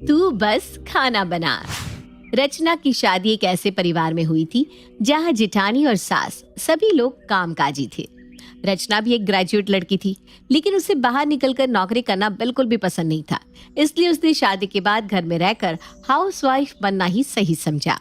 तू बस खाना बना। रचना की शादी एक ऐसे परिवार में हुई थी जहां जेठानी और सास सभी लोग कामकाजी थे। रचना भी एक ग्रेजुएट लड़की थी, लेकिन उसे बाहर निकलकर नौकरी करना बिल्कुल भी पसंद नहीं था। इसलिए उसने शादी के बाद घर में रहकर हाउसवाइफ बनना ही सही समझा।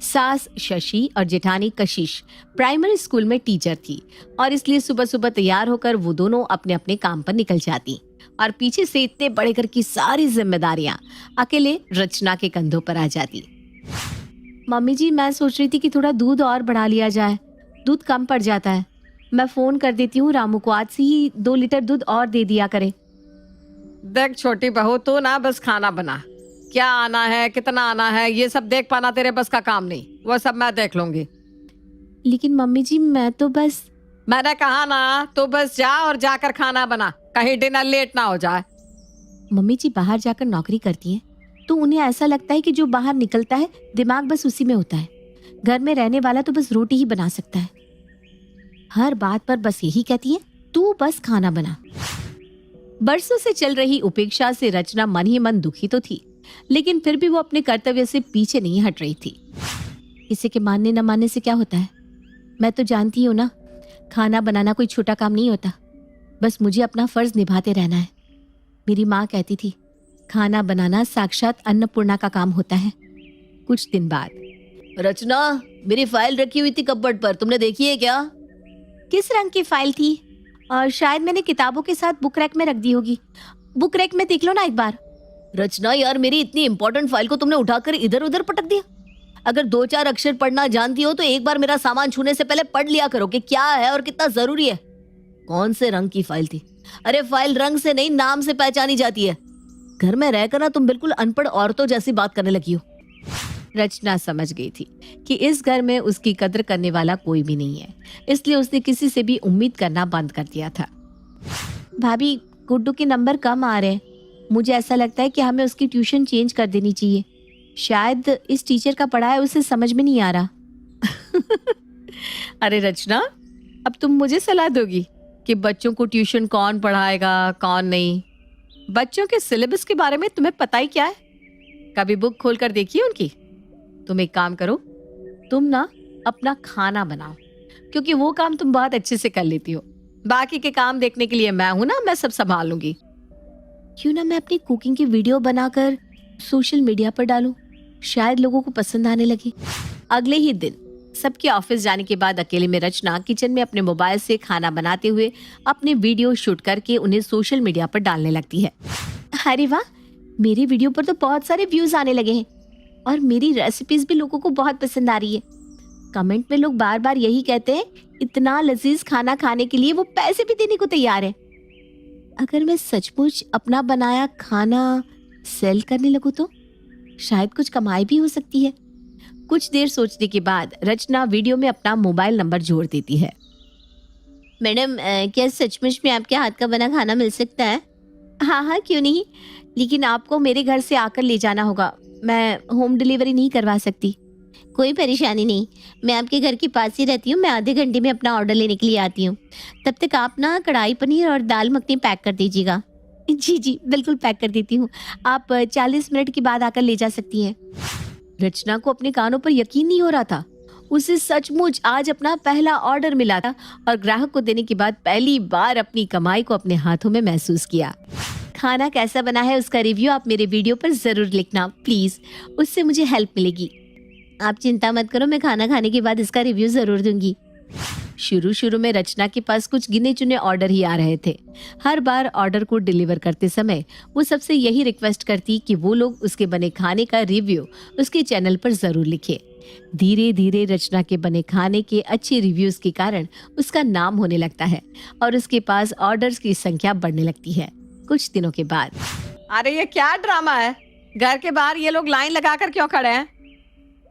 सास शशि और जेठानी कशिश प्राइमरी स्कूल में टीचर थी और इसलिए सुबह सुबह तैयार होकर वो दोनों अपने अपने काम पर निकल जाती और पीछे से इतने बड़े घर की सारी जिम्मेदारियां अकेले रचना के कंधों पर आ जाती। मम्मी जी, मैं सोच रही थी कि थोड़ा दूध और बढ़ा लिया जाए, दूध कम पड़ जाता है। मैं फोन कर देती हूँ रामू को, आज से ही 2 लीटर दूध और दे दिया करे। देख छोटी बहू, तू ना बस खाना बना। क्या आना है, कितना आना है, ये सब देख पाना तेरे बस का काम नहीं। वो सब मैं देख लूंगी। लेकिन मम्मी जी, मैं तो बस। मैंने कहा ना, तू बस जा और जाकर खाना बना, कहीं डिनर लेट ना हो जाए। मम्मी जी बाहर जाकर नौकरी करती हैं, तो उन्हें ऐसा लगता है कि जो बाहर निकलता है दिमाग बस उसी में होता है। घर में रहने वाला तो बस रोटी ही बना सकता है। हर बात पर बस यही कहती है, तू बस खाना बना। बरसों से चल रही उपेक्षा से रचना मन ही मन दुखी तो थी, लेकिन फिर भी वो अपने कर्तव्य से पीछे नहीं हट रही थी। किसी के मानने न मानने से क्या होता है, मैं तो जानती हूँ ना, खाना बनाना कोई छोटा काम नहीं होता। बस मुझे अपना फर्ज निभाते रहना है। मेरी माँ कहती थी, खाना बनाना साक्षात अन्नपूर्णा का काम होता है। कुछ दिन बाद, रचना, मेरी फाइल रखी हुई थी कपबोर्ड पर, तुमने देखी है क्या? किस रंग की फाइल थी? और शायद मैंने किताबों के साथ बुक रैक में रख दी होगी। बुक रैक में देख लो ना एक बार। रचना यार, मेरी इतनी इंपॉर्टेंट फाइल को तुमने उठाकर इधर उधर पटक दिया। अगर 2-4 अक्षर पढ़ना जानती हो तो एक बार मेरा सामान छूने से पहले पढ़ लिया करो कि क्या है और कितना जरूरी है। कौन से रंग की फाइल थी? अरे फाइल रंग से नहीं, नाम से पहचानी जाती है। घर में रहकर ना तुम बिल्कुल अनपढ़ औरतों जैसी बात करने लगी हो। रचना समझ गई थी कि इस घर में उसकी कद्र करने वाला कोई भी नहीं है, इसलिए उसने किसी से भी उम्मीद करना बंद कर दिया था। भाभी, गुड्डू के नंबर कम आ रहे हैं। मुझे ऐसा लगता है कि हमें उसकी ट्यूशन चेंज कर देनी चाहिए। शायद इस टीचर का पढ़ाया उसे समझ में नहीं आ रहा। अरे रचना, अब तुम मुझे सलाह दोगी कि बच्चों को ट्यूशन कौन पढ़ाएगा कौन नहीं? बच्चों के सिलेबस के बारे में तुम्हें पता ही क्या है? कभी बुक खोलकर देखी है उनकी? तुम एक काम करो, तुम ना अपना खाना बनाओ, क्योंकि वो काम तुम बहुत अच्छे से कर लेती हो। बाकी के काम देखने के लिए मैं हूं ना, मैं सब संभाल लूंगी। क्यों ना मैं अपनी कुकिंग की वीडियो बनाकर सोशल मीडिया पर डालूं, शायद लोगों को पसंद आने लगे। अगले ही दिन सबके ऑफिस जाने के बाद अकेले में रचना किचन में अपने मोबाइल से खाना बनाते हुए अपने वीडियो शूट करके उन्हें सोशल मीडिया पर डालने लगती है। अरे वाह, मेरी वीडियो पर तो बहुत सारे व्यूज आने लगे हैं और मेरी रेसिपीज भी लोगों को बहुत पसंद आ रही है। कमेंट में लोग बार बार यही कहते हैं, इतना लजीज खाना खाने के लिए वो पैसे भी देने को तैयार है। अगर मैं सचमुच अपना बनाया खाना सेल करने लगूं तो शायद कुछ कमाई भी हो सकती है। कुछ देर सोचने के बाद रचना वीडियो में अपना मोबाइल नंबर जोड़ देती है। मैडम, क्या सचमुच में आपके हाथ का बना खाना मिल सकता है? हाँ हाँ, क्यों नहीं, लेकिन आपको मेरे घर से आकर ले जाना होगा। मैं होम डिलीवरी नहीं करवा सकती। कोई परेशानी नहीं, मैं आपके घर के पास ही रहती हूँ। मैं आधे घंटे में अपना ऑर्डर लेने के लिए आती हूँ। तब तक आप ना कढ़ाई पनीर और दाल मखनी पैक कर दीजिएगा। जी जी, बिल्कुल पैक कर देती हूँ। आप 40 मिनट के बाद आकर ले जा सकती हैं। रचना को अपने कानों पर यकीन नहीं हो रहा था। उसे सचमुच आज अपना पहला ऑर्डर मिला था और ग्राहक को देने के बाद पहली बार अपनी कमाई को अपने हाथों में महसूस किया। खाना कैसा बना है उसका रिव्यू आप मेरे वीडियो पर जरूर लिखना प्लीज, उससे मुझे हेल्प मिलेगी। आप चिंता मत करो, मैं खाना खाने के बाद इसका रिव्यू जरूर दूंगी। शुरू शुरू में रचना के पास कुछ गिने चुने ऑर्डर ही आ रहे थे। हर बार ऑर्डर को डिलीवर करते समय वो सबसे यही रिक्वेस्ट करती कि वो लोग उसके बने खाने का रिव्यू उसके चैनल पर जरूर लिखे। धीरे धीरे रचना के बने खाने के अच्छे रिव्यूज के कारण उसका नाम होने लगता है और उसके पास ऑर्डर्स की संख्या बढ़ने लगती है। कुछ दिनों के बाद, अरे ये क्या ड्रामा है? घर के बाहर ये लोग लाइन लगाकर क्यों खड़े हैं?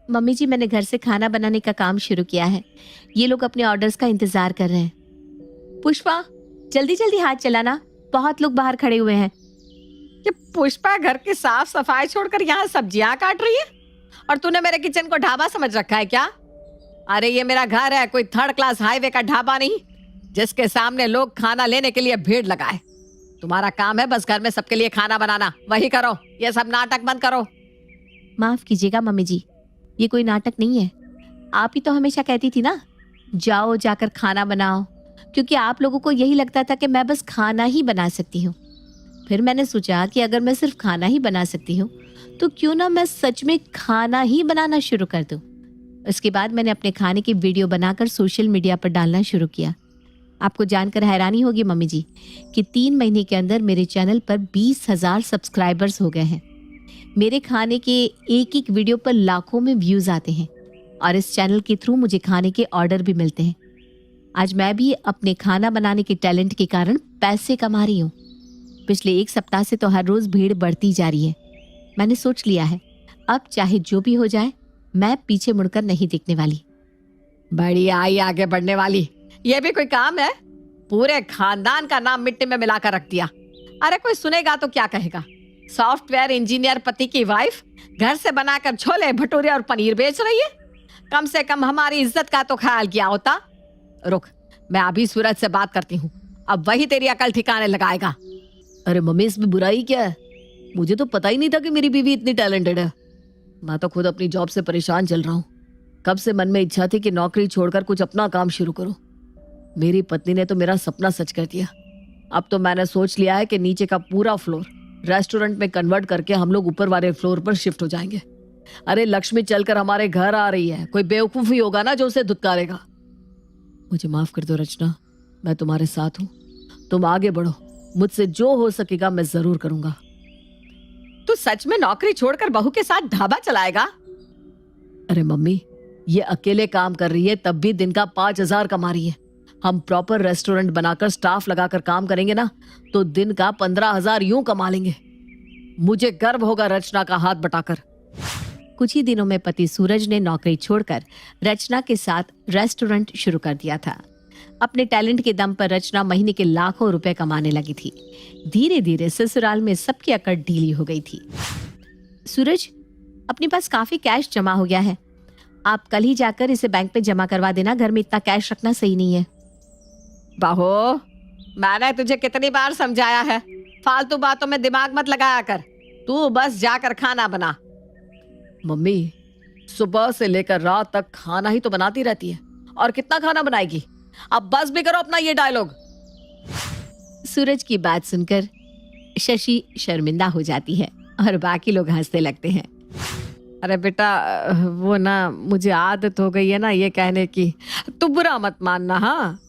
मम्मी जी, मैंने घर से खाना बनाने का काम शुरू किया है। ये लोग अपने ऑर्डर्स का इंतजार कर रहे हैं। पुष्पा, जल्दी जल्दी हाथ चलाना, बहुत लोग बाहर खड़े हुए हैं। ये पुष्पा घर की साफ सफाई छोड़कर यहाँ सब्जियां काट रही है और तूने मेरे किचन को ढाबा समझ रखा है क्या? अरे ये मेरा घर है, कोई 3rd क्लास हाईवे का ढाबा नहीं जिसके सामने लोग खाना लेने के लिए भीड़ लगाए। तुम्हारा काम है बस घर में सबके लिए खाना बनाना, वही करो, ये सब नाटक बंद करो। माफ कीजिएगा मम्मी जी, ये कोई नाटक नहीं है। आप ही तो हमेशा कहती थी ना, जाओ जाकर खाना बनाओ, क्योंकि आप लोगों को यही लगता था कि मैं बस खाना ही बना सकती हूँ। फिर मैंने सोचा कि अगर मैं सिर्फ खाना ही बना सकती हूँ तो क्यों ना मैं सच में खाना ही बनाना शुरू कर दूँ। उसके बाद मैंने अपने खाने की वीडियो बनाकर सोशल मीडिया पर डालना शुरू किया। आपको जानकर हैरानी होगी मम्मी जी कि 3 महीने के अंदर मेरे चैनल पर 20,000 सब्सक्राइबर्स हो गए हैं। मेरे खाने के एक एक वीडियो पर लाखों में व्यूज आते हैं और इस चैनल के थ्रू मुझे खाने के ऑर्डर भी मिलते हैं। आज मैं भी अपने खाना बनाने के टैलेंट के कारण पैसे कमा रही हूँ। पिछले 1 सप्ताह से तो हर रोज भीड़ बढ़ती जा रही है। मैंने सोच लिया है, अब चाहे जो भी हो जाए मैं पीछे मुड़कर नहीं देखने वाली। बड़ी आई आगे बढ़ने वाली, ये भी कोई काम है? पूरे खानदान का नाम मिट्टी में मिलाकर रख दिया। अरे कोई सुनेगा तो क्या कहेगा? सॉफ्टवेयर इंजीनियर पति की वाइफ घर से बनाकर छोले भटूरे और पनीर बेच रही है। कम से कम हमारी इज्जत का तो ख्याल किया होता। रुक, मैं अभी सूरज से बात करती हूँ, अब वही तेरी अकल ठिकाने लगाएगा। अरे मम्मी, इसमें बुराई क्या है? मुझे तो पता ही नहीं था कि मेरी बीवी इतनी टैलेंटेड है। मैं तो खुद अपनी जॉब से परेशान चल रहा हूँ। कब से मन में इच्छा थी कि नौकरी छोड़कर कुछ अपना काम शुरू करूं। मेरी पत्नी ने तो मेरा सपना सच कर दिया। अब तो मैंने सोच लिया है कि नीचे का पूरा फ्लोर रेस्टोरेंट में कन्वर्ट करके हम लोग ऊपर वाले फ्लोर पर शिफ्ट हो जाएंगे। अरे लक्ष्मी चलकर हमारे घर आ रही है, कोई बेवकूफ ही होगा ना जो उसे धुतकारेगा। मुझे माफ कर दो रचना, मैं तुम्हारे साथ हूँ। तुम आगे बढ़ो, मुझसे जो हो सकेगा मैं जरूर करूंगा। तू सच में नौकरी छोड़कर बहू के साथ ढाबा चलाएगा? अरे मम्मी, ये अकेले काम कर रही है तब भी दिन का 5,000 कमा रही है। हम प्रॉपर रेस्टोरेंट बनाकर स्टाफ लगाकर काम करेंगे ना तो दिन का 15,000 यूं कमा लेंगे। मुझे गर्व होगा रचना का हाथ बटाकर। कुछ ही दिनों में पति सूरज ने नौकरी छोड़कर रचना के साथ रेस्टोरेंट शुरू कर दिया था। अपने टैलेंट के दम पर रचना महीने के लाखों रुपए कमाने लगी थी। धीरे धीरे ससुराल में सबकी अकड़ ढीली हो गई थी। सूरज, अपने पास काफी कैश जमा हो गया है, आप कल ही जाकर इसे बैंक में जमा करवा देना। घर में इतना कैश रखना सही नहीं है। बहू, मैंने तुझे कितनी बार समझाया है, फालतू बातों में दिमाग मत लगाया कर। तू बस जाकर खाना बना। मम्मी, सुबह से लेकर रात तक खाना ही तो बनाती रहती है, और कितना खाना बनाएगी? अब बस भी करो अपना ये डायलॉग। सूरज की बात सुनकर शशि शर्मिंदा हो जाती है और बाकी लोग हंसने लगते हैं। अरे बेटा, वो ना मुझे आदत हो गई है ना ये कहने की, तू बुरा मत मानना। हाँ,